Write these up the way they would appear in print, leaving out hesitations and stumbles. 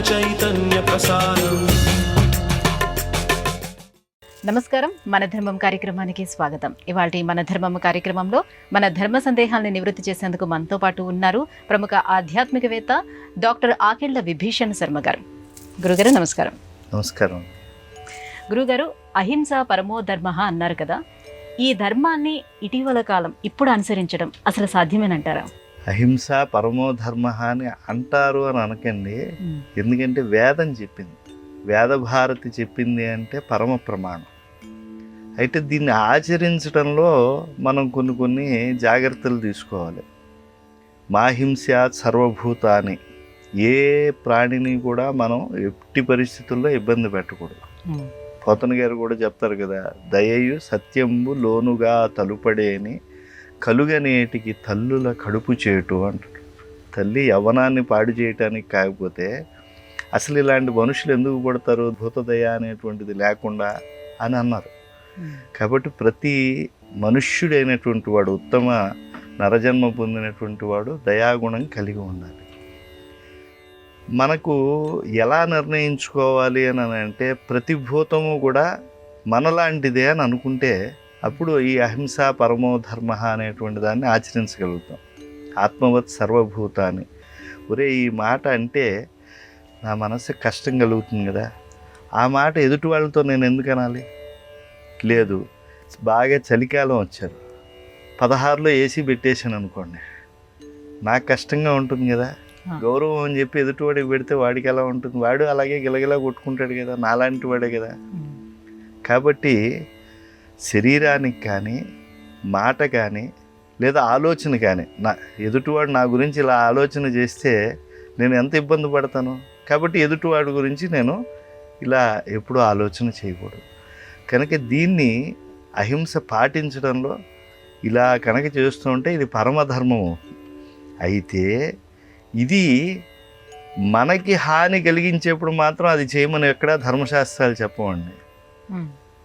చైతన్య ప్రసారం. నమస్కారం, మన ధర్మం కార్యక్రమానికి స్వాగతం. ఇవాళ మన ధర్మం కార్యక్రమంలో మన ధర్మ సందేహాలను నివృత్తి చేసేందుకు మనతో పాటు ఉన్నారు ప్రముఖ ఆధ్యాత్మికవేత్త డాక్టర్ ఆకెళ్ల విభీషణ్ శర్మ గారు. గురుగారు నమస్కారం. నమస్కారం. గురుగారు, అహింస పరమో ధర్మ అన్నారు కదా, ఈ ధర్మాన్ని ఇటీవల కాలం ఇప్పుడు అనుసరించడం అసలు సాధ్యమేనంటారా? అహింస పరమో ధర్మ అని అంటారు అని అనకండి. ఎందుకంటే వేదం చెప్పింది, వేదభారతి చెప్పింది అంటే పరమ ప్రమాణం. అయితే దీన్ని ఆచరించడంలో మనం కొన్ని జాగ్రత్తలు తీసుకోవాలి. మాహింస్యాత్ సర్వభూతాని, ఏ ప్రాణిని కూడా మనం ఎట్టి పరిస్థితుల్లో ఇబ్బంది పెట్టకూడదు. పోతన గారు కూడా చెప్తారు కదా, దయయు సత్యంబు లోనుగా తలుపడేని కలుగనేటికి తల్లుల కడుపు చేటు అంటారు. తల్లి యవ్వనాన్ని పాడు చేయటానికి కాకపోతే అసలు ఇలాంటి మనుషులు ఎందుకు పడతారు, భూతదయ అనేటువంటిది లేకుండా అని అన్నారు. కాబట్టి ప్రతి మనుష్యుడైనటువంటి వాడు, ఉత్తమ నరజన్మ పొందినటువంటి వాడు దయాగుణం కలిగి ఉండాలి. మనకు ఎలా నిర్ణయించుకోవాలి అని అంటే, ప్రతి భూతము కూడా మనలాంటిదే అని అనుకుంటే అప్పుడు ఈ అహింస పరమో ధర్మ అనేటువంటి దాన్ని ఆచరించగలుగుతాం. ఆత్మవత్ సర్వభూతాన్ని. ఒరే, ఈ మాట అంటే నా మనసు కష్టం కలుగుతుంది కదా, ఆ మాట ఎదుటి వాళ్ళతో నేను ఎందుకు అనాలి? లేదు, బాగా చలికాలం వచ్చారు, 16లో ఏసీ పెట్టేసాను అనుకోండి, నాకు కష్టంగా ఉంటుంది కదా. గౌరవం అని చెప్పి ఎదుటివాడికి పెడితే వాడికి ఎలా ఉంటుంది? వాడు అలాగే గిలగిలా కొట్టుకుంటాడు కదా, నాలాంటి వాడే కదా. కాబట్టి శరీరానికి కానీ, మాట కానీ, లేదా ఆలోచన కానీ, ఎదుటివాడు నా గురించి ఇలా ఆలోచన చేస్తే నేను ఎంత ఇబ్బంది పడతాను. కాబట్టి ఎదుటివాడి గురించి నేను ఇలా ఎప్పుడూ ఆలోచన చేయకూడదు. కనుక దీన్ని అహింస పాటించడంలో ఇలా కనుక చేస్తూ ఉంటే ఇది పరమధర్మము. అయితే ఇది మనకి హాని కలిగించేప్పుడు మాత్రం అది చేయమని ఎక్కడా ధర్మశాస్త్రాలు చెప్పవండి.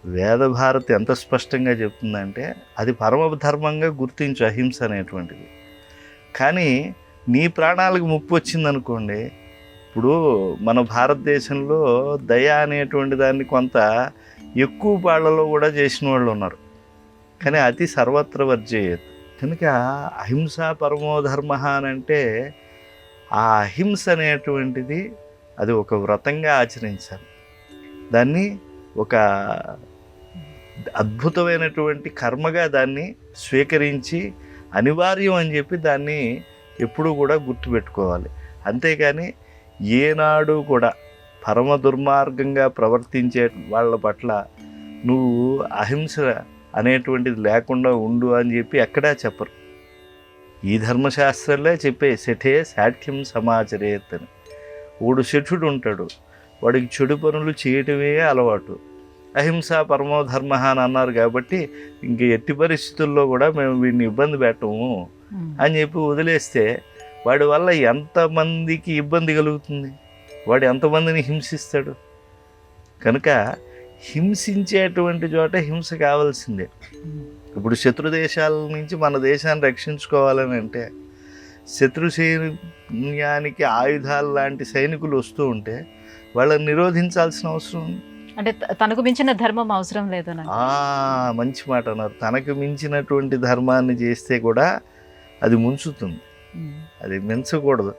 వేదభారతి ఎంత స్పష్టంగా చెప్తుందంటే, అది పరమధర్మంగా గుర్తించు అహింస అనేటువంటిది. కానీ నీ ప్రాణాలకు ముప్పు వచ్చిందనుకోండి, ఇప్పుడు మన భారతదేశంలో దయ అనేటువంటి దాన్ని కొంత ఎక్కువ పాళ్లలో కూడా చేసిన వాళ్ళు ఉన్నారు. కానీ అతి సర్వత్ర వర్జయేత్. కనుక అహింస పరమో ధర్మ అని అంటే, ఆ అహింస అనేటువంటిది అది ఒక వ్రతంగా ఆచరించాలి. దాన్ని ఒక అద్భుతమైనటువంటి కర్మగా దాన్ని స్వీకరించి అనివార్యం అని చెప్పి దాన్ని ఎప్పుడూ కూడా గుర్తుపెట్టుకోవాలి. అంతేకాని ఏనాడు కూడా పరమ దుర్మార్గంగా ప్రవర్తించే వాళ్ళ పట్ల నువ్వు అహింస అనేటువంటిది లేకుండా ఉండు అని చెప్పి ఎక్కడా చెప్పరు. ఈ ధర్మశాస్త్రంలో చెప్పే శఠే శాఠ్యం సమాచరేత్ అని. వాడు శఠుడు ఉంటాడు, వాడికి చెడు పనులు చేయటమే అలవాటు. అహింస పరమో ధర్మ అని అన్నారు కాబట్టి ఇంక ఎట్టి పరిస్థితుల్లో కూడా మేము వీడిని ఇబ్బంది పెట్టము అని చెప్పి వదిలేస్తే వాడి వల్ల ఎంతమందికి ఇబ్బంది కలుగుతుంది, వాడు ఎంతమందిని హింసిస్తాడు. కనుక హింసించేటువంటి చోట హింస కావాల్సిందే. ఇప్పుడు శత్రు దేశాల నుంచి మన దేశాన్ని రక్షించుకోవాలని అంటే, శత్రు సైన్యానికి ఆయుధాలు లాంటి సైనికులు వస్తూ ఉంటే వాళ్ళని నిరోధించాల్సిన అవసరం ఉంది. అంటే తనకు మించిన ధర్మం అవసరం లేదు. మంచి మాట అన్నారు. తనకు మించినటువంటి ధర్మాన్ని చేస్తే కూడా అది ముంచుతుంది, అది మించకూడదు.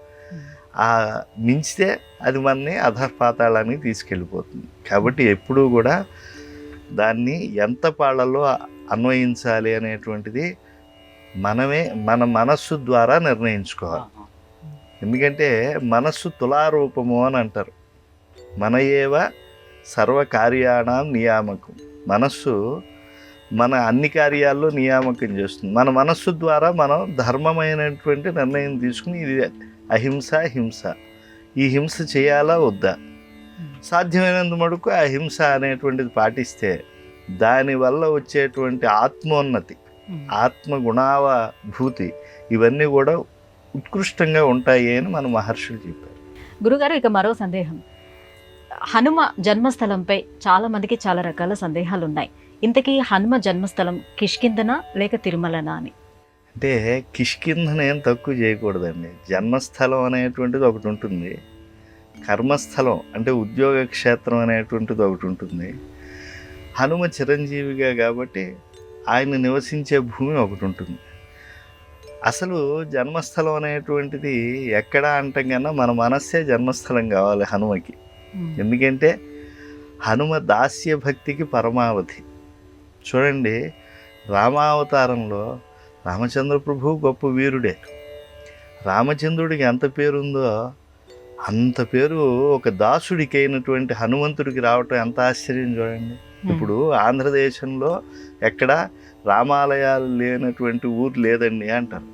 ఆ మించితే అది మనని అధపాతాళానికి తీసుకెళ్ళిపోతుంది. కాబట్టి ఎప్పుడూ కూడా దాన్ని ఎంత పాళ్ళలో అన్వయించాలి అనేటువంటిది మనమే మన మనస్సు ద్వారా నిర్ణయించుకోవాలి. ఎందుకంటే మనస్సు తులారూపము అని అంటారు. మన ఏవ సర్వకార్యాణం నియామకం. మనస్సు మన అన్ని కార్యాల్లో నియామకం చేస్తుంది. మన మనస్సు ద్వారా మనం ధర్మమైనటువంటి నిర్ణయం తీసుకుని ఇది అహింస హింస, ఈ హింస చేయాలా వద్దా, సాధ్యమైనంత మటుకు ఆ హింస అనేటువంటిది పాటిస్తే దానివల్ల వచ్చేటువంటి ఆత్మోన్నతి, ఆత్మగుణావభూతి ఇవన్నీ కూడా ఉత్కృష్టంగా ఉంటాయి అని మన మహర్షులు చెప్పారు. గురుగారు, ఇక మరో సందేహం. హనుమ జన్మస్థలంపై చాలా మందికి చాలా రకాల సందేహాలు ఉన్నాయి. ఇంతకీ హనుమ జన్మస్థలం కిష్కింధనా లేక తిరుమలనా అని? అంటే కిష్కింధన ఏం తక్కువ చేయకూడదండి. జన్మస్థలం అనేటువంటిది ఒకటి ఉంటుంది, కర్మస్థలం అంటే ఉద్యోగ క్షేత్రం అనేటువంటిది ఒకటి ఉంటుంది. హనుమ చిరంజీవిగా కాబట్టి ఆయన నివసించే భూమి ఒకటి ఉంటుంది. అసలు జన్మస్థలం అనేటువంటిది ఎక్కడ అంటాం కన్నా మన మనస్సే జన్మస్థలం కావాలి హనుమకి. ఎందుకంటే హనుమ దాస్య భక్తికి పరమావధి. చూడండి, రామావతారంలో రామచంద్ర ప్రభు గొప్ప వీరుడే. రామచంద్రుడికి ఎంత పేరుందో అంత పేరు ఒక దాసుడికి అయినటువంటి హనుమంతుడికి రావటం ఎంత ఆశ్చర్యం చూడండి. ఇప్పుడు ఆంధ్రదేశంలో ఎక్కడ రామాలయాలు లేనటువంటి ఊరు లేదండి అంటారు.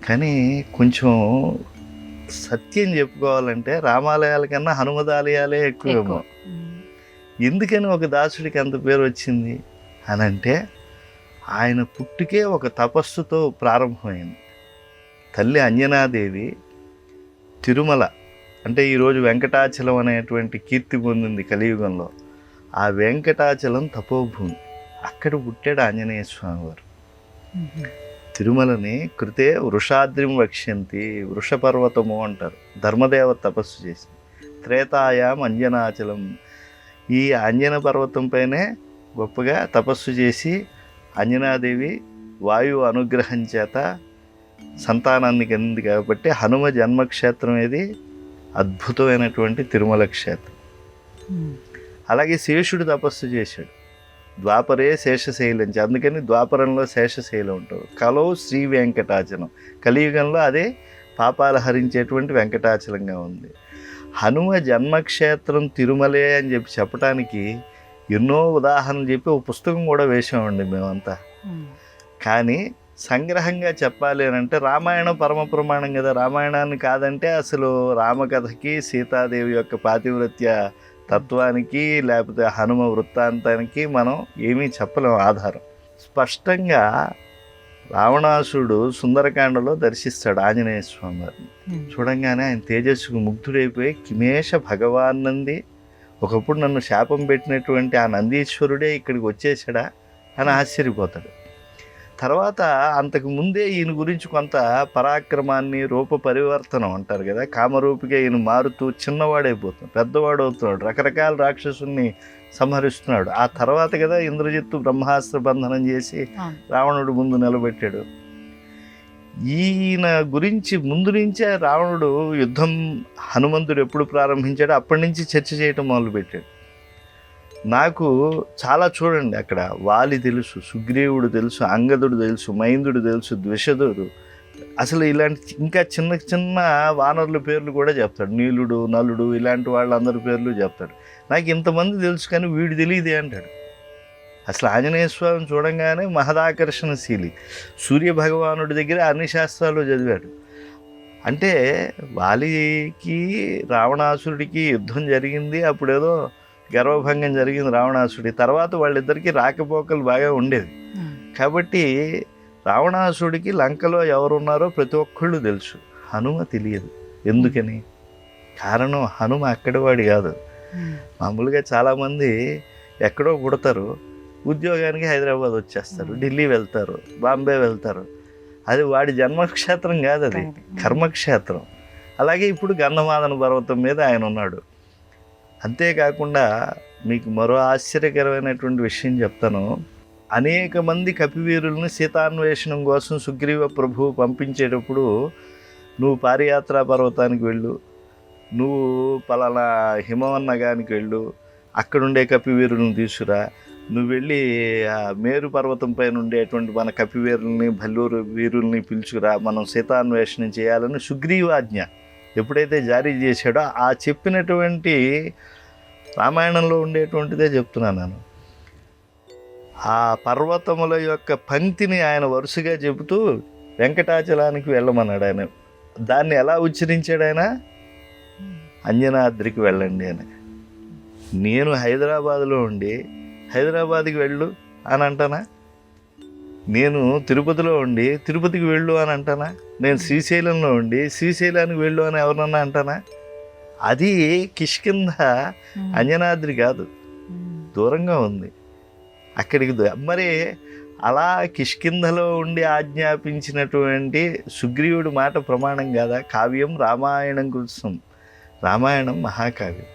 కానీ కొంచెం సత్యం చెప్పుకోవాలంటే రామాలయాల కన్నా హనుమదాలయాలే ఎక్కువేమో. ఎందుకని ఒక దాసుడికి అంత పేరు వచ్చింది అని అంటే ఆయన పుట్టుకే ఒక తపస్సుతో ప్రారంభమైంది. తల్లి అంజనాదేవి తిరుమల అంటే ఈరోజు వెంకటాచలం అనేటువంటి కీర్తి పొందింది కలియుగంలో. ఆ వెంకటాచలం తపోభూమి, అక్కడ పుట్టాడు ఆంజనేయ స్వామి వారు. తిరుమలని కృతే వృషాద్రిం వక్ష్యంతి, వృషపర్వతము అంటారు. ధర్మదేవత తపస్సు చేసి త్రేతాయాం అంజనాచలం, ఈ అంజన పర్వతం పైనే గొప్పగా తపస్సు చేసి అంజనాదేవి వాయువు అనుగ్రహం చేత సంతానాన్ని కలిగింది కాబట్టి హనుమ జన్మక్షేత్రం ఏది అద్భుతమైనటువంటి తిరుమల క్షేత్రం. అలాగే శేషుడు తపస్సు చేశాడు ద్వాపరే శేషశైలం, అందుకని ద్వాపరంలో శేషశైలం ఉంటారు. కలో శ్రీ వెంకటాచలం, కలియుగంలో అదే పాపాలు హరించేటువంటి వెంకటాచలంగా ఉంది. హనుమ జన్మక్షేత్రం తిరుమలే అని చెప్పడానికి ఎన్నో ఉదాహరణలు చెప్పి ఒక పుస్తకం కూడా వేసామండి మేమంతా. కానీ సంగ్రహంగా చెప్పాలి అని అంటే రామాయణం పరమ ప్రమాణం కదా. రామాయణాన్ని కాదంటే అసలు రామకథకి, సీతాదేవి యొక్క పాతివ్రత్య తత్వానికి, లేకపోతే హనుమ వృత్తాంతానికి మనం ఏమీ చెప్పలేం ఆధారం. స్పష్టంగా రావణాసుడు సుందరకాండలో దర్శిస్తాడు ఆంజనేయ స్వామి వారిని. చూడంగానే ఆయన తేజస్సుకు ముగ్ధుడైపోయి కిమేష భగవాన్ నంది, ఒకప్పుడు నన్ను శాపం పెట్టినటువంటి ఆ నందీశ్వరుడే ఇక్కడికి వచ్చేసాడా అని ఆశ్చర్యపోతాడు. తర్వాత అంతకు ముందే ఈయన గురించి కొంత పరాక్రమాన్ని, రూప పరివర్తనం అంటారు కదా, కామరూపిగా ఈయన మారుతూ చిన్నవాడైపోతున్నాడు, పెద్దవాడు అవుతున్నాడు, రకరకాల రాక్షసుల్ని సంహరిస్తున్నాడు. ఆ తర్వాత కదా ఇంద్రజిత్తు బ్రహ్మాస్త్ర బంధనం చేసి రావణుడు ముందు నిలబెట్టాడు. ఈయన గురించి ముందు నుంచే రావణుడు యుద్ధం హనుమంతుడు ఎప్పుడు ప్రారంభించాడో అప్పటి నుంచి చర్చ చేయటం మొదలుపెట్టాడు. నాకు చాలా చూడండి, అక్కడ వాలి తెలుసు, సుగ్రీవుడు తెలుసు, అంగదుడు తెలుసు, మైందుడు తెలుసు, ద్విషదుడు, అసలు ఇలాంటి ఇంకా చిన్న చిన్న వానరుల పేర్లు కూడా చెప్తాడు. నీలుడు, నలుడు, ఇలాంటి వాళ్ళందరి పేర్లు చెప్తాడు. నాకు ఇంతమంది తెలుసు కానీ వీడు తెలియదే అంటాడు. అసలు ఆంజనేయ స్వామిని చూడంగానే మహదాకర్షణశీలి, సూర్యభగవానుడి దగ్గర అన్ని శాస్త్రాలు చదివాడు. అంటే వాలికి రావణాసురుడికి యుద్ధం జరిగింది, అప్పుడేదో గర్వభంగం జరిగింది రావణాసుడి. తర్వాత వాళ్ళిద్దరికీ రాకపోకలు బాగా ఉండేది. కాబట్టి రావణాసుడికి లంకలో ఎవరున్నారో ప్రతి ఒక్కళ్ళు తెలుసు, హనుమ తెలియదు. ఎందుకని? కారణం హనుమ అక్కడి వాడి కాదు. మామూలుగా చాలామంది ఎక్కడో పుడతారు, ఉద్యోగానికి హైదరాబాద్ వచ్చేస్తారు, ఢిల్లీ వెళ్తారు, బాంబే వెళ్తారు. అది వాడి జన్మక్షేత్రం కాదు, అది కర్మక్షేత్రం. అలాగే ఇప్పుడు గంధమాదన పర్వతం మీద ఆయన ఉన్నాడు. అంతేకాకుండా మీకు మరో ఆశ్చర్యకరమైనటువంటి విషయం చెప్తాను. అనేక మంది కపివీరులను సీతాన్వేషణం కోసం సుగ్రీవ ప్రభువు పంపించేటప్పుడు, నువ్వు పారియాత్ర పర్వతానికి వెళ్ళు, నువ్వు పలానా హిమవన్నగానికి వెళ్ళు, అక్కడుండే కపివీరులను తీసుకురా, నువ్వు వెళ్ళి మేరు పర్వతం పైన ఉండేటువంటి మన కపివీరుల్ని, భల్లూరు వీరుల్ని పిలుచుకురా, మనం సీతాన్వేషణం చేయాలని సుగ్రీవాజ్ఞ ఎప్పుడైతే జారీ చేశాడో ఆ చెప్పినటువంటి రామాయణంలో ఉండేటువంటిదే చెప్తున్నాను నేను. ఆ పర్వతముల యొక్క పంక్తిని ఆయన వరుసగా చెబుతూ వెంకటాచలానికి వెళ్ళమన్నాడు. ఆయన దాన్ని ఎలా ఉచ్చరించాడు? ఆయన అంజనాద్రికి వెళ్ళండి అని. నేను హైదరాబాదులో ఉండి హైదరాబాద్కి వెళ్ళు అని అంటానా? నేను తిరుపతిలో ఉండి తిరుపతికి వెళ్ళు అని అంటానా? నేను శ్రీశైలంలో ఉండి శ్రీశైలానికి వెళ్ళు అని ఎవరన్నా అంటానా? అది కిష్కింధ, అంజనాద్రి కాదు, దూరంగా ఉంది. అక్కడికి మరి అలా కిష్కింధలో ఉండి ఆజ్ఞాపించినటువంటి సుగ్రీవుడి మాట ప్రమాణం కాదా? కావ్యం రామాయణం కోసం రామాయణం మహాకావ్యం.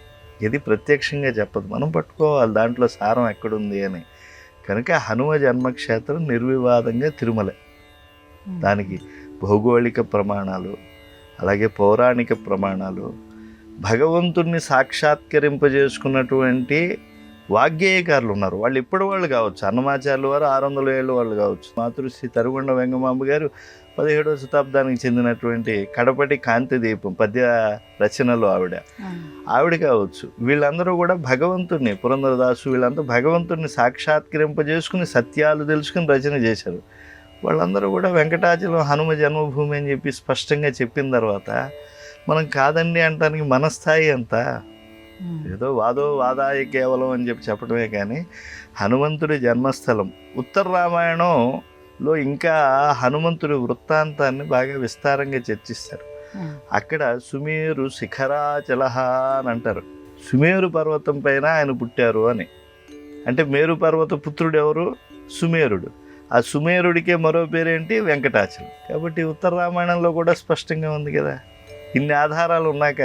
ఇది ప్రత్యక్షంగా చెప్పదు, మనం పట్టుకోవాలి దాంట్లో సారం ఎక్కడుంది అని. కనుక హనుమ జన్మక్షేత్రం నిర్వివాదంగా తిరుమల. దానికి భౌగోళిక ప్రమాణాలు, అలాగే పౌరాణిక ప్రమాణాలు, భగవంతుణ్ణి సాక్షాత్కరింపజేసుకున్నటువంటి వాగ్గేయకారులు ఉన్నారు. వాళ్ళు ఇప్పటి వాళ్ళు కావచ్చు, అన్నమాచార్యుల వారు 600 ఏళ్ళ వాళ్ళు కావచ్చు, మాతృశ్రీ తరుగుండ వెంగమాంబ గారు 17వ శతాబ్దానికి చెందినటువంటి కడపటి కాంతి దీపం పద్య రచనలు ఆవిడ కావచ్చు. వీళ్ళందరూ కూడా భగవంతుణ్ణి, పురంధరదాసు వీళ్ళంతా భగవంతుణ్ణి సాక్షాత్కరింపజేసుకుని సత్యాలు తెలుసుకుని రచన చేశారు. వాళ్ళందరూ కూడా వెంకటాచలం హనుమ జన్మభూమి అని చెప్పి స్పష్టంగా చెప్పిన తర్వాత మనం కాదండి అంటానికి మన స్థాయి ఎంత? ఏదో వాదాయ కేవలం అని చెప్పడమే కానీ హనుమంతుడి జన్మస్థలం ఉత్తర రామాయణంలో ఇంకా హనుమంతుడి వృత్తాంతాన్ని బాగా విస్తారంగా చర్చిస్తారు. అక్కడ సుమేరు శిఖరాచలహ అని అంటారు. సుమేరు పర్వతం పైన ఆయన పుట్టారు అని. అంటే మేరు పర్వత పుత్రుడు ఎవరు? సుమేరుడు. ఆ సుమేరుడికే మరో పేరేంటి? వెంకటాచలం. కాబట్టి ఉత్తర రామాయణంలో కూడా స్పష్టంగా ఉంది కదా. ఇన్ని ఆధారాలు ఉన్నాక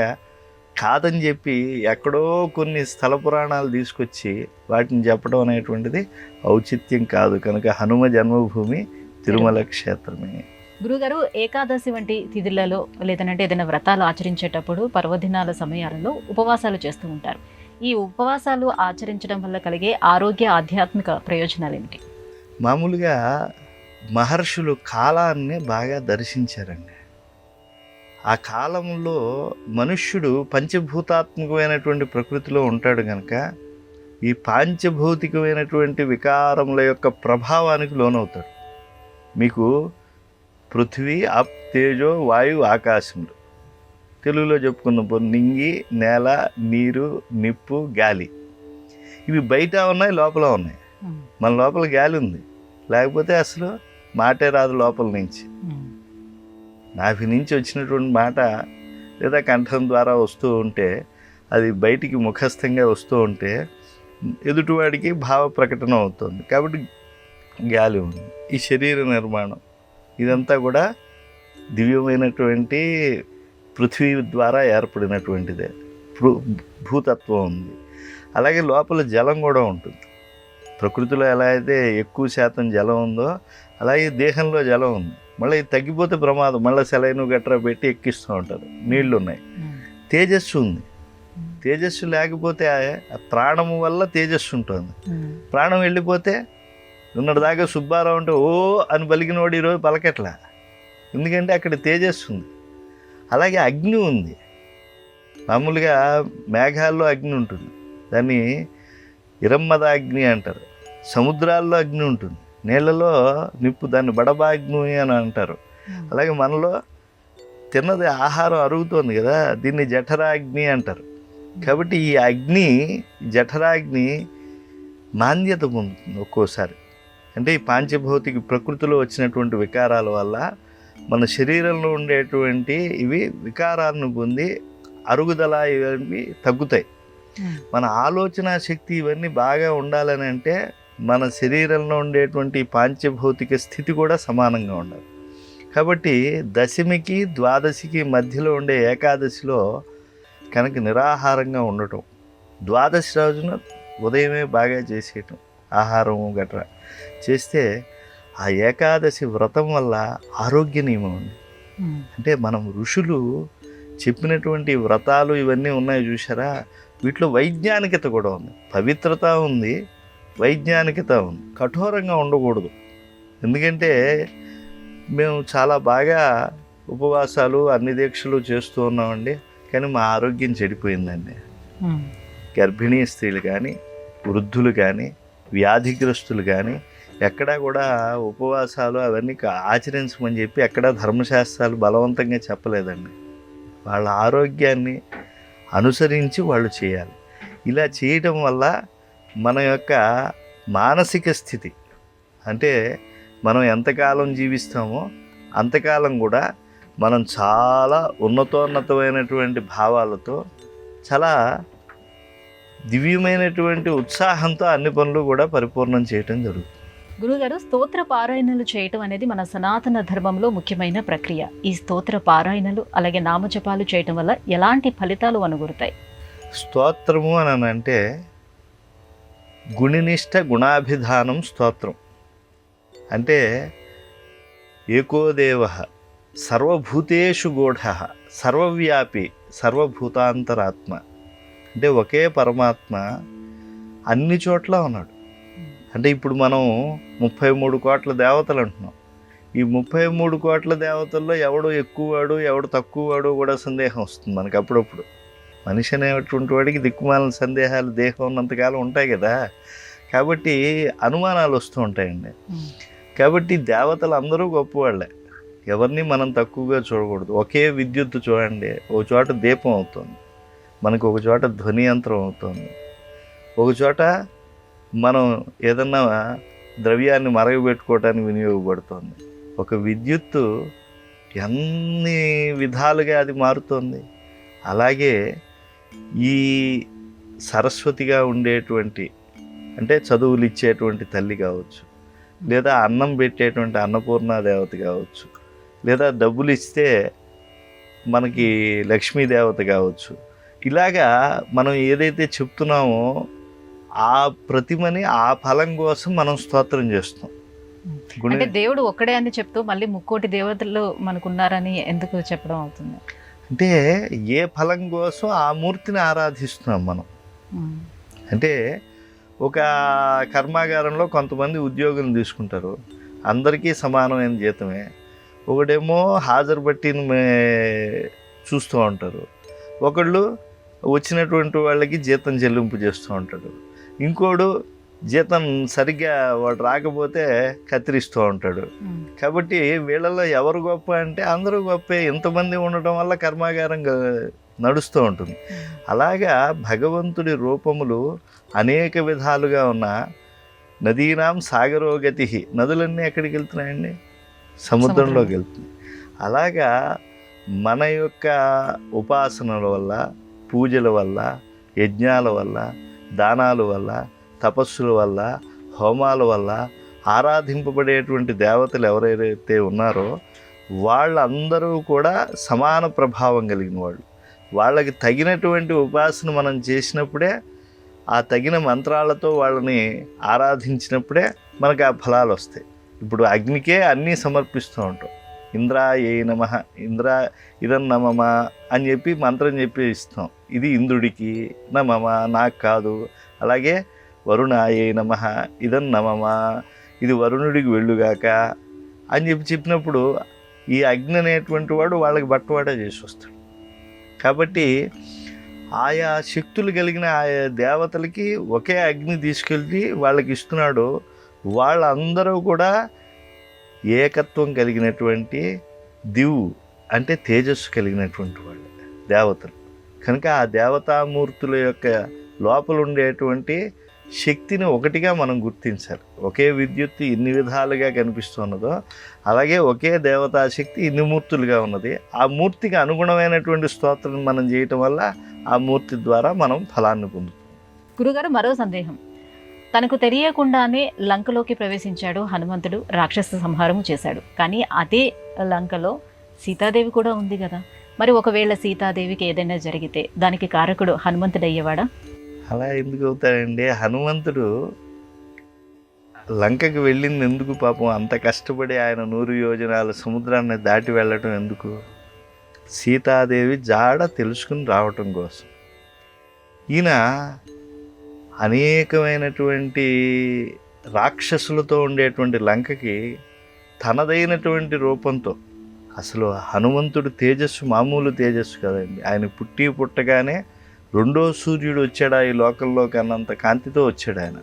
కాదని చెప్పి ఎక్కడో కొన్ని స్థల పురాణాలు తీసుకొచ్చి వాటిని చెప్పడం అనేటువంటిది ఔచిత్యం కాదు. కనుక హనుమ జన్మభూమి తిరుమల క్షేత్రమే. గురుగారు, ఏకాదశి వంటి తిథులలో లేదంటే ఏదైనా వ్రతాలు ఆచరించేటప్పుడు పర్వదినాల సమయాలలో ఉపవాసాలు చేస్తూ ఉంటారు. ఈ ఉపవాసాలు ఆచరించడం వల్ల కలిగే ఆరోగ్య ఆధ్యాత్మిక ప్రయోజనాలు ఏమిటి? మామూలుగా మహర్షులు కాలాన్ని బాగా దర్శించారండి. ఆ కాలంలో మనుష్యుడు పంచభూతాత్మకమైనటువంటి ప్రకృతిలో ఉంటాడు కనుక ఈ పాంచభౌతికమైనటువంటి వికారముల యొక్క ప్రభావానికి లోనవుతాడు. మీకు పృథ్వీ, అప్, తేజో, వాయు, ఆకాశములు తెలుగులో చెప్పుకుందాం. నింగి, నేల, నీరు, నిప్పు, గాలి. ఇవి బయట ఉన్నాయి, లోపల ఉన్నాయి. మన లోపల గాలి ఉంది, లేకపోతే అసలు మాటే రాదు లోపల నుంచి. నాభి నుంచి వచ్చినటువంటి మాట లేదా కంఠం ద్వారా వస్తూ ఉంటే అది బయటికి ముఖస్థంగా వస్తూ ఉంటే ఎదుటివాడికి భావ ప్రకటన అవుతుంది. కాబట్టి గాలి ఉంది. ఈ శరీర నిర్మాణం ఇదంతా కూడా దివ్యమైనటువంటి పృథ్వీ ద్వారా ఏర్పడినటువంటిదే. భూతత్వం ఉంది. అలాగే లోపల జలం కూడా ఉంటుంది. ప్రకృతిలో ఎలా అయితే ఎక్కువ శాతం జలం ఉందో అలాగే దేహంలో జలం ఉంది. మళ్ళీ తగ్గిపోతే ప్రమాదం, మళ్ళీ సెలైన్ గట్రా పెట్టి ఎక్కిస్తూ ఉంటారు. నీళ్లు ఉన్నాయి. తేజస్సు ఉంది. తేజస్సు లేకపోతే ప్రాణము వల్ల తేజస్సు ఉంటుంది. ప్రాణం వెళ్ళిపోతే ఉన్నటిదాకా సుబ్బారావు అంటే ఓ అని పలికినోడు ఈరోజు పలకట్లా, ఎందుకంటే అక్కడ తేజస్సు ఉంది. అలాగే అగ్ని ఉంది. మామూలుగా మేఘాల్లో అగ్ని ఉంటుంది, దాన్ని ఇరమ్మదాగ్ని అంటారు. సముద్రాల్లో అగ్ని ఉంటుంది, నీళ్ళలో నిప్పు, దాన్ని బడబాగ్ని అని అంటారు. అలాగే మనలో తిన్నది ఆహారం అరుగుతోంది కదా, దీన్ని జఠరాగ్ని అంటారు. కాబట్టి ఈ అగ్ని, జఠరాగ్ని మాంద్యత పొందుతుంది ఒక్కోసారి. అంటే ఈ పాంచభౌతిక ప్రకృతిలో వచ్చినటువంటి వికారాల వల్ల మన శరీరంలో ఉండేటువంటి ఇవి వికారాలను పొంది అరుగుదల ఇవన్నీ తగ్గుతాయి. మన ఆలోచన శక్తి ఇవన్నీ బాగా ఉండాలని అంటే మన శరీరంలో ఉండేటువంటి పాంచభౌతిక స్థితి కూడా సమానంగా ఉండాలి. కాబట్టి దశమికి ద్వాదశికి మధ్యలో ఉండే ఏకాదశిలో కనుక నిరాహారంగా ఉండటం, ద్వాదశి రోజున ఉదయమే బాగా చేసేయటం, ఆహారం గట్రా చేస్తే ఆ ఏకాదశి వ్రతం వల్ల ఆరోగ్య నియమం ఉంది. అంటే మనం ఋషులు చెప్పినటువంటి వ్రతాలు ఇవన్నీ ఉన్నాయి చూసారా, వీటిలో వైజ్ఞానికత కూడా ఉంది, పవిత్రత ఉంది, వైజ్ఞానికత ఉంది. కఠోరంగా ఉండకూడదు. ఎందుకంటే మేము చాలా బాగా ఉపవాసాలు అన్ని దీక్షలు చేస్తూ ఉన్నామండి, కానీ మా ఆరోగ్యం చెడిపోయిందండి. గర్భిణీ స్త్రీలు కానీ, వృద్ధులు కానీ, వ్యాధిగ్రస్తులు కానీ ఎక్కడా కూడా ఉపవాసాలు అవన్నీ ఆచరించమని చెప్పి ఎక్కడా ధర్మశాస్త్రాలు బలవంతంగా చెప్పలేదండి. వాళ్ళ ఆరోగ్యాన్ని అనుసరించి వాళ్ళు చేయాలి. ఇలా చేయటం వల్ల మన యొక్క మానసిక స్థితి, అంటే మనం ఎంతకాలం జీవిస్తామో అంతకాలం కూడా మనం చాలా ఉన్నతోన్నతమైనటువంటి భావాలతో చాలా దివ్యమైనటువంటి ఉత్సాహంతో అన్ని పనులు కూడా పరిపూర్ణం చేయటం జరుగుతుంది. గురుగారు, స్తోత్ర పారాయణలు చేయటం అనేది మన సనాతన ధర్మంలో ముఖ్యమైన ప్రక్రియ. ఈ స్తోత్ర పారాయణలు అలాగే నామజపాలు చేయటం వల్ల ఎలాంటి ఫలితాలు అనుగురుతాయి? స్తోత్రము అని అంటే గుణినిష్ట గుణాభిధానం స్తోత్రం. అంటే ఏకోదేవ సర్వభూతేషు గూఢ సర్వవ్యాపి సర్వభూతాంతరాత్మ. అంటే ఒకే పరమాత్మ అన్ని చోట్ల ఉన్నాడు. అంటే ఇప్పుడు మనం 33 కోట్ల దేవతలు అంటున్నాం. ఈ 33 కోట్ల దేవతల్లో ఎవడు ఎక్కువవాడు ఎవడు తక్కువవాడు కూడా సందేహం వస్తుంది మనకు అప్పుడప్పుడు. మనిషి అనేటువంటి వాడికి దిక్కుమాలిన సందేహాలు దేహం ఉన్నంతకాలం ఉంటాయి కదా, కాబట్టి అనుమానాలు వస్తూ ఉంటాయండి. కాబట్టి దేవతలు అందరూ గొప్పవాళ్ళే, ఎవరిని మనం తక్కువగా చూడకూడదు. ఒకే విద్యుత్ చూడండి, ఒక చోట దీపం అవుతుంది మనకు, ఒక చోట ధ్వని యంత్రం అవుతుంది, ఒక చోట మనం ఏదన్నా ద్రవ్యాన్ని మరగబెట్టుకోవడానికి వినియోగపడుతుంది. ఒక విద్యుత్తు ఎన్ని విధాలుగా అది మారుతుంది. అలాగే ఈ సరస్వతిగా ఉండేటువంటి, అంటే చదువులు ఇచ్చేటువంటి తల్లి కావచ్చు, లేదా అన్నం పెట్టేటువంటి అన్నపూర్ణ దేవత కావచ్చు, లేదా డబ్బులు ఇస్తే మనకి లక్ష్మీదేవత కావచ్చు. ఇలాగా మనం ఏదైతే చెప్తున్నామో ఆ ప్రతిమని ఆ ఫలం కోసం మనం స్తోత్రం చేస్తాం. అంటే దేవుడు ఒక్కడే అని చెప్తూ మళ్ళీ 3 దేవతలు మనకున్నారని ఎందుకు చెప్పడం అవుతుంది? అంటే ఏ ఫలం కోసం ఆ మూర్తిని ఆరాధిస్తున్నాం మనం. అంటే ఒక కర్మాగారంలో కొంతమంది ఉద్యోగులను తీసుకుంటారు, అందరికీ సమానమైన జీతమే. ఒకడేమో హాజరు బట్టిని చూస్తూ ఉంటారు, ఒకళ్ళు వచ్చినటువంటి వాళ్ళకి జీతం చెల్లింపు చేస్తూ ఉంటాడు, ఇంకోడు జీతం సరిగ్గా వాడు రాకపోతే కత్తిరిస్తూ ఉంటాడు. కాబట్టి వీళ్ళల్లో ఎవరు గొప్ప అంటే అందరూ గొప్పే. ఇంతమంది ఉండటం వల్ల కర్మాగారం నడుస్తూ ఉంటుంది. అలాగా భగవంతుడి రూపములు అనేక విధాలుగా ఉన్న నదీనాం సాగరోగతి, నదులన్నీ ఎక్కడికి వెళ్తున్నాయండి? సముద్రంలోకి వెళ్తుంది. అలాగా మన యొక్క ఉపాసనల వల్ల, పూజల వల్ల, యజ్ఞాల వల్ల, దానాల వల్ల, తపస్సుల వల్ల, హోమాల వల్ల ఆరాధింపబడేటువంటి దేవతలు ఎవరైతే ఉన్నారో వాళ్ళందరూ కూడా సమాన ప్రభావం కలిగిన వాళ్ళు. వాళ్ళకి తగినటువంటి ఉపాసన మనం చేసినప్పుడే, ఆ తగిన మంత్రాలతో వాళ్ళని ఆరాధించినప్పుడే మనకు ఆ ఫలాలు వస్తాయి. ఇప్పుడు అగ్నికే అన్నీ సమర్పిస్తూ ఉంటాం. ఇంద్రాయే నమః, ఇంద్ర ఇదం నమమ అని చెప్పి మంత్రం చెప్పి ఇస్తాం. ఇది ఇంద్రుడికి నమమ, నాకు కాదు. అలాగే వరుణాయే నమః, ఇదం నమమ, ఇది వరుణుడికి వెళ్ళుగాక అని చెప్పినప్పుడు ఈ అగ్ని అనేటువంటి వాడు వాళ్ళకి బట్టవాడా చేసి వస్తాడు. కాబట్టి ఆయా శక్తులు కలిగిన ఆయా దేవతలకి ఒకే అగ్ని తీసుకెళ్ళి వాళ్ళకి ఇస్తున్నాడు. వాళ్ళందరూ కూడా ఏకత్వం కలిగినటువంటి దివు, అంటే తేజస్సు కలిగినటువంటి వాళ్ళు దేవతలు. కనుక ఆ దేవతామూర్తుల యొక్క లోపల ఉండేటువంటి శక్తిని ఒకటిగా మనం గుర్తించాలి. ఒకే విద్యుత్ ఇన్ని విధాలుగా కనిపిస్తున్నదో అలాగే ఒకే దేవతా శక్తి ఇన్ని మూర్తులుగా ఉన్నది. ఆ మూర్తికి అనుగుణమైనటువంటి స్తోత్రం మనం చేయటం వల్ల ఆ మూర్తి ద్వారా మనం ఫలాన్ని పొందుతాం. గురుగారు, మరో సందేహం. తనకు తెలియకుండానే లంకలోకి ప్రవేశించాడు హనుమంతుడు, రాక్షస సంహారము చేశాడు. కానీ అదే లంకలో సీతాదేవి కూడా ఉంది కదా. మరి ఒకవేళ సీతాదేవికి ఏదైనా జరిగితే దానికి కారకుడు హనుమంతుడు అయ్యేవాడా? అలా ఎందుకు అవుతాడండి? హనుమంతుడు లంకకి వెళ్ళింది ఎందుకు? పాపం అంత కష్టపడి ఆయన 100 యోజనాల సముద్రాన్ని దాటి వెళ్ళటం ఎందుకు? సీతాదేవి జాడ తెలుసుకుని రావటం కోసం. ఈయన అనేకమైనటువంటి రాక్షసులతో ఉండేటువంటి లంకకి తనదైనటువంటి రూపంతో, అసలు హనుమంతుడు తేజస్సు మామూలు తేజస్సు కదండి. ఆయన పుట్టగానే 2వ సూర్యుడు వచ్చాడా ఈ లోకంలోకి అన్నంత కాంతితో వచ్చాడు. ఆయన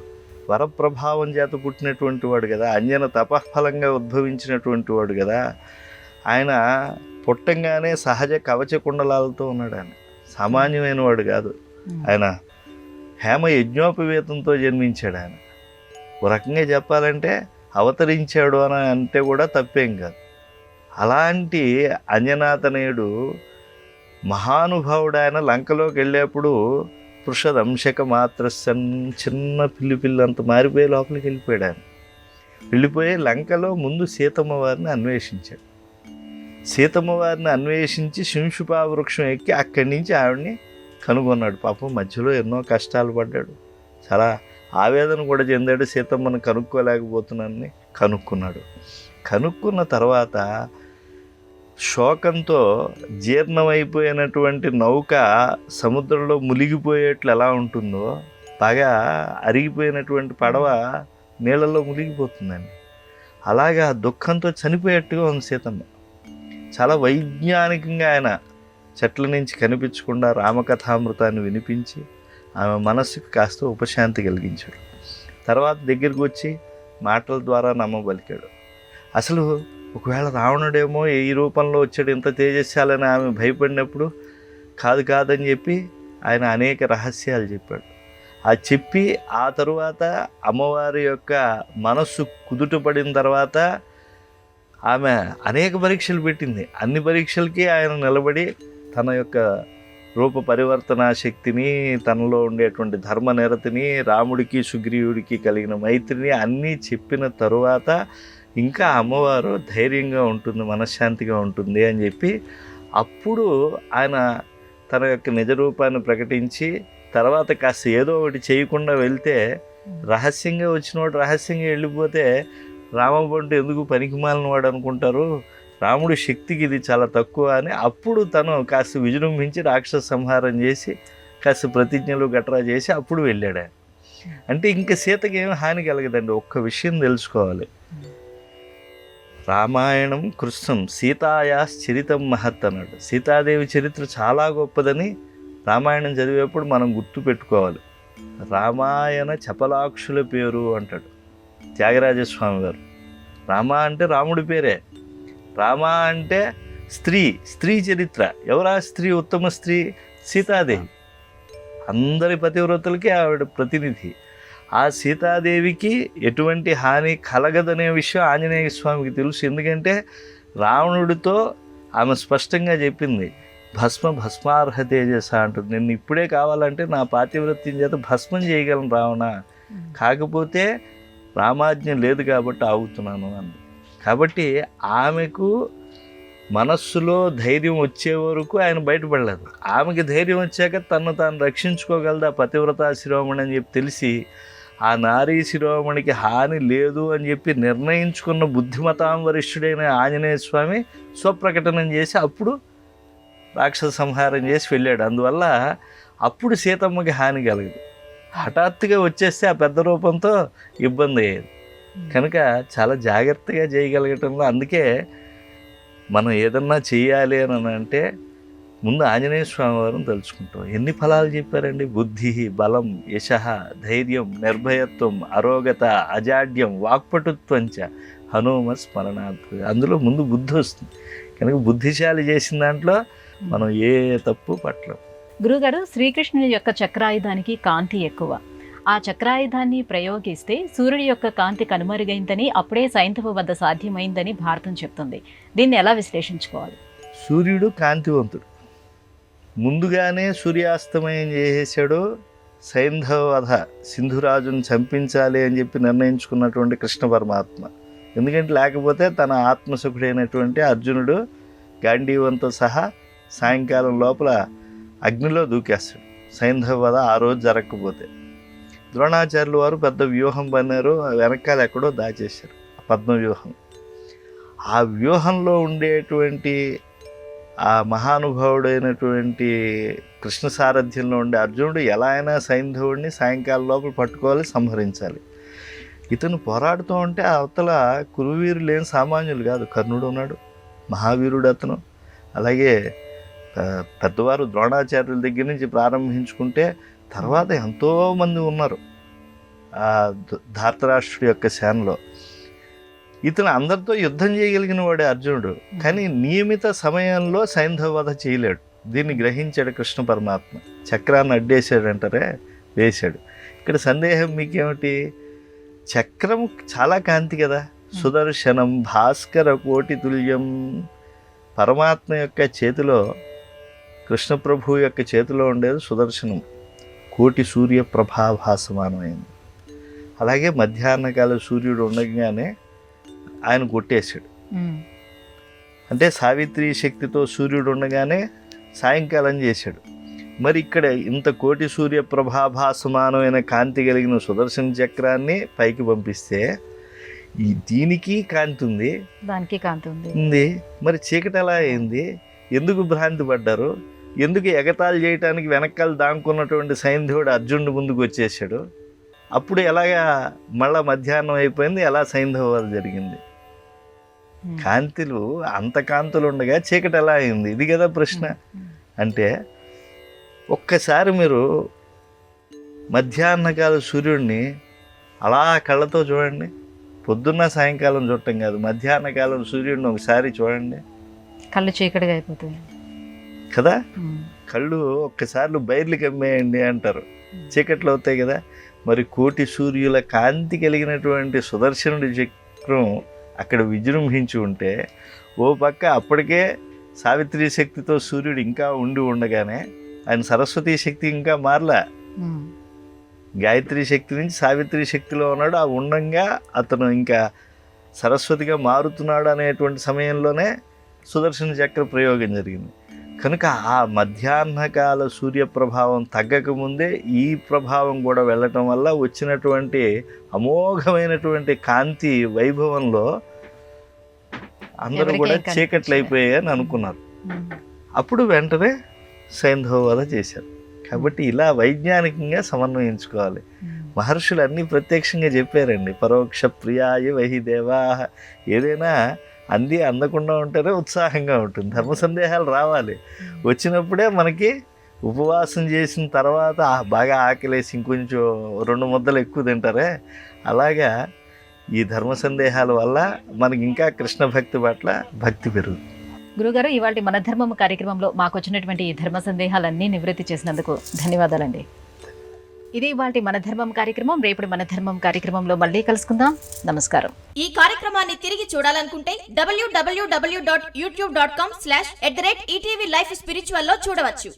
వరప్రభావం చేత పుట్టినటువంటి వాడు కదా, అంజన తపఫలంగా ఉద్భవించినటువంటి వాడు కదా. ఆయన పుట్టంగానే సహజ కవచ కుండలాలతో ఉన్నాడు. ఆయన సామాన్యమైన వాడు కాదు. ఆయన హేమ యజ్ఞోపవేతంతో జన్మించాడు. ఆయన ఒక రకంగా చెప్పాలంటే అవతరించాడు అని అంటే కూడా తప్పేం కాదు. అలాంటి అంజనాతనయుడు మహానుభావుడు. ఆయన లంకలోకి వెళ్ళేప్పుడు పృషదంశక మాత్రస్సన్, చిన్న పిల్లి అంత మారిపోయి లోపలికి వెళ్ళిపోయాడు. ఆయన వెళ్ళిపోయి లంకలో ముందు సీతమ్మ వారిని అన్వేషించాడు. సీతమ్మ వారిని అన్వేషించి శింషుపా వృక్షం ఎక్కి అక్కడి నుంచి ఆవిడని కనుగొన్నాడు. పాపం మధ్యలో ఎన్నో కష్టాలు పడ్డాడు, చాలా ఆవేదన కూడా చెందాడు. సీతమ్మను కనుక్కోలేకపోతున్నానని కనుక్కున్నాడు. కనుక్కున్న తర్వాత శోకంతో జీర్ణమైపోయినటువంటి నౌక సముద్రంలో మునిగిపోయేట్లు ఎలా ఉంటుందో బాగా అరిగిపోయినటువంటి పడవ నీళ్ళల్లో మునిగిపోతుందండి. అలాగా దుఃఖంతో చనిపోయేట్టుగా ఉంది సీతమ్మ. చాలా వైజ్ఞానికంగా ఆయన చెట్ల నుంచి కనిపించకుండా రామకథామృతాన్ని వినిపించి ఆమె మనస్సుకు కాస్త ఉపశాంతి కలిగించాడు. తర్వాత దగ్గరికి వచ్చి మాటల ద్వారా నమ్మబలికాడు. అసలు ఒకవేళ రావణుడేమో ఈ రూపంలో వచ్చాడు, ఇంత తేజస్యాలని ఆమె భయపడినప్పుడు కాదని చెప్పి ఆయన అనేక రహస్యాలు చెప్పాడు. అది చెప్పి ఆ తరువాత అమ్మవారి యొక్క మనస్సు కుదుటపడిన తర్వాత ఆమె అనేక పరీక్షలు పెట్టింది. అన్ని పరీక్షలకి ఆయన నిలబడి తన యొక్క రూప పరివర్తన శక్తిని, తనలో ఉండేటువంటి ధర్మనిరతిని, రాముడికి సుగ్రీవుడికి కలిగిన మైత్రిని అన్నీ చెప్పిన తరువాత ఇంకా అమ్మవారు ధైర్యంగా ఉంటుంది, మనశ్శాంతిగా ఉంటుంది అని చెప్పి అప్పుడు ఆయన తన యొక్క నిజ రూపాన్ని ప్రకటించి తర్వాత కాస్త ఏదో ఒకటి చేయకుండా వెళ్తే రహస్యంగా వచ్చినవాడు రహస్యంగా వెళ్ళిపోతే రామబంటు ఎందుకు పనికిమాలిన వాడు అనుకుంటారు, రాముడి శక్తికి ఇది చాలా తక్కువ అని అప్పుడు తను కాస్త విజృంభించి రాక్షస సంహారం చేసి కాస్త ప్రతిజ్ఞలు గట్రా చేసి అప్పుడు వెళ్ళాడు. అంటే ఇంక సీతకి ఏమి హాని కలగదండి. ఒక్క విషయం తెలుసుకోవాలి, రామాయణం కృష్ణం సీతాయాస్ చరితం మహత్ అన్నాడు. సీతాదేవి చరిత్ర చాలా గొప్పదని రామాయణం చదివేప్పుడు మనం గుర్తు పెట్టుకోవాలి. రామాయణ చపలాక్షుల పేరు అంటాడు త్యాగరాజస్వామి గారు. రామ అంటే రాముడి పేరే, రామ అంటే స్త్రీ చరిత్ర. ఎవరా స్త్రీ? ఉత్తమ స్త్రీ సీతాదేవి. అందరి పతివ్రతలకి ఆవిడ ప్రతినిధి. ఆ సీతాదేవికి ఎటువంటి హాని కలగదనే విషయం ఆంజనేయ స్వామికి తెలుసు. ఎందుకంటే రావణుడితో ఆమె స్పష్టంగా చెప్పింది, భస్మార్హ తేజస అంటుంది. నిన్ను ఇప్పుడే కావాలంటే నా పాతివ్రత్యం చేత భస్మం చేయగలను రావణ, కాకపోతే రామాజ్ఞ లేదు కాబట్టి ఆగుతున్నాను అంది. కాబట్టి ఆమెకు మనస్సులో ధైర్యం వచ్చే వరకు ఆయన బయటపడలేదు. ఆమెకి ధైర్యం వచ్చాక తను తాను రక్షించుకోగలదు ఆ పతివ్రతా శిరోమణి అని చెప్పి తెలిసి ఆ నారీ శిరోమణికి హాని లేదు అని చెప్పి నిర్ణయించుకున్న బుద్ధిమతాం వరిష్ఠుడైన ఆంజనేయ స్వామి స్వప్రకటనం చేసి అప్పుడు రాక్షస సంహారం చేసి వెళ్ళాడు. అందువల్ల అప్పుడు సీతమ్మకి హాని కలగదు. హఠాత్తుగా వచ్చేస్తే ఆ పెద్ద రూపంతో ఇబ్బంది అయ్యేది. కనుక చాలా జాగ్రత్తగా చేయగలగటంలో అందుకే మనం ఏదన్నా చేయాలి అని అంటే ముందు ఆంజనేయ స్వామి వారిని తలుచుకుంటాం. ఎన్ని ఫలాలు చెప్పారండి? బుద్ధి, బలం, యశ, ధైర్యం, నిర్భయత్వం, అరోగత, అజాడ్యం, వాక్పటుత్వంచ హనుమ స్మరణాత్. అందులో ముందు బుద్ధి వస్తుంది. కనుక బుద్ధిశాలి చేసిన దాంట్లో మనం ఏ తప్పు పట్టలేం. గురుగారు, శ్రీకృష్ణుని యొక్క చక్రాయుధానికి కాంతి ఎక్కువ. ఆ చక్రాయుధాన్ని ప్రయోగిస్తే సూర్యుడి యొక్క కాంతి కనుమరుగైందని, అప్పుడే సైంధవ వద్ద సాధ్యమైందని భారతం చెప్తుంది. దీన్ని ఎలా విశ్లేషించుకోవాలి? సూర్యుడు కాంతివంతుడు. ముందుగానే సూర్యాస్తమయం చేసేసాడు. సైంధవ వధ, సింధురాజును చంపించాలి అని చెప్పి నిర్ణయించుకున్నటువంటి కృష్ణ పరమాత్మ. ఎందుకంటే లేకపోతే తన ఆత్మసుఖుడైనటువంటి అర్జునుడు గాంధీవంతో సహా సాయంకాలం లోపల అగ్నిలో దూకేస్తాడు. సైంధవ వధ ఆ రోజు జరగకపోతే ద్రోణాచార్యులు వారు పెద్ద వ్యూహం పన్నారు, వెనకాల ఎక్కడో దాచేశారు పద్మవ్యూహం. ఆ వ్యూహంలో ఉండేటువంటి ఆ మహానుభావుడైనటువంటి కృష్ణ సారథ్యంలో ఉండే అర్జునుడు ఎలా అయినా సైంధవుడిని సాయంకాలం లోపల పట్టుకోవాలి, సంహరించాలి. ఇతను పోరాడుతూ ఉంటే అవతల కురువీరులు ఏం సామాన్యులు కాదు. కర్ణుడు ఉన్నాడు, మహావీరుడు అతను. అలాగే పెద్దవారు ద్రోణాచార్యుల దగ్గర నుంచి ప్రారంభించుకుంటే తర్వాత ఎంతోమంది ఉన్నారు ఆ ధార్తరాష్ట్రుడి యొక్క సేనలో. ఇతను అందరితో యుద్ధం చేయగలిగిన వాడే అర్జునుడు. కానీ నియమిత సమయంలో సైంధవ వధ చేయలేడు. దీన్ని గ్రహించాడు కృష్ణ పరమాత్మ. చక్రాన్ని అడ్డేశాడు అంటారే, వేశాడు. ఇక్కడ సందేహం మీకేమిటి? చక్రం చాలా కాంతి కదా. సుదర్శనం భాస్కర కోటి తుల్యం. పరమాత్మ యొక్క చేతిలో, కృష్ణ ప్రభు యొక్క చేతిలో ఉండేది సుదర్శనం, కోటి సూర్య ప్రభాభాసమానమైంది. అలాగే మధ్యాహ్నకాల సూర్యుడు ఉండగానే ఆయన కొట్టేశాడు. అంటే సావిత్రి శక్తితో సూర్యుడు ఉండగానే సాయంకాలం చేశాడు. మరి ఇక్కడ ఇంత కోటి సూర్య ప్రభాభాసమానమైన కాంతి కలిగిన సుదర్శన చక్రాన్ని పైకి పంపిస్తే దీనికి కాంతి ఉంది, దానికి కాంతి ఉంది. మరి చీకటి ఎలా అయింది? ఎందుకు భ్రాంతి పడ్డారు? ఎందుకు ఎగతాళి చేయటానికి వెనకాల దాంకున్నటువంటి సైంధవుడు అర్జునుడి ముందుకు వచ్చేసాడు? అప్పుడు ఎలాగా మళ్ళా మధ్యాహ్నం అయిపోయింది, ఎలా సైంధవ వధ జరిగింది? కాంతులు అంత కాంతులు ఉండగా చీకటి ఎలా అయింది? ఇది కదా ప్రశ్న. అంటే ఒక్కసారి మీరు మధ్యాహ్నకాల సూర్యుడిని అలా కళ్ళతో చూడండి. పొద్దున్న సాయంకాలం చూడటం కాదు, మధ్యాహ్నకాలం సూర్యుడిని ఒకసారి చూడండి, కళ్ళు చీకటిగా అయిపోతాయి కదా. కళ్ళు ఒక్కసారి బయర్లు కమ్మేయండి అంటారు, చీకట్లు అవుతాయి కదా. మరి కోటి సూర్యుల కాంతి కలిగినటువంటి సుదర్శనుడి చక్రం అక్కడ విజృంభించి ఉంటే, ఓ పక్క అప్పటికే సావిత్రి శక్తితో సూర్యుడు ఇంకా ఉండి ఉండగానే ఆయన సరస్వతీ శక్తి ఇంకా మారలా, గాయత్రి శక్తి నుంచి సావిత్రి శక్తిలో ఉన్నాడు. ఆ ఉండంగా అతను ఇంకా సరస్వతిగా మారుతున్నాడు అనేటువంటి సమయంలోనే సుదర్శన చక్ర ప్రయోగం జరిగింది. కనుక ఆ మధ్యాహ్నకాల సూర్యప్రభావం తగ్గకముందే ఈ ప్రభావం కూడా వెళ్ళటం వల్ల వచ్చినటువంటి అమోఘమైనటువంటి కాంతి వైభవంలో అందరూ కూడా చీకట్లు అయిపోయాయని అనుకున్నారు. అప్పుడు వెంటనే సైంధవ వధ చేశారు. కాబట్టి ఇలా వైజ్ఞానికంగా సమన్వయించుకోవాలి. మహర్షులు అన్నీ ప్రత్యక్షంగా చెప్పారండి. పరోక్ష ప్రియాయ వహి దేవా. ఏదైనా అంది అందకుండా ఉంటేనే ఉత్సాహంగా ఉంటుంది. ధర్మ సందేహాలు రావాలి. వచ్చినప్పుడే మనకి ఉపవాసం చేసిన తర్వాత బాగా ఆకలేసి ఇంకొంచెం 2 ముద్దలు ఎక్కువ తింటారే, అలాగా ఈ ధర్మ సందేహాల వల్ల మనకి ఇంకా కృష్ణ భక్తి పట్ల భక్తి పెరుగుతుంది. గురుగారు, ఇవాళ మన ధర్మం కార్యక్రమంలో మాకు వచ్చినటువంటి ఈ ధర్మ సందేహాలన్నీ నివృత్తి చేసినందుకు ధన్యవాదాలండి. ఇది ఇవాళ మన ధర్మం కార్యక్రమం. రేపటి మన ధర్మం కార్యక్రమంలో మళ్ళీ కలుసుకుందాం. నమస్కారం. ఈ కార్యక్రమాన్ని తిరిగి చూడాలనుకుంటే www.youtube.com/@ETV Life Spiritual లో చూడవచ్చు.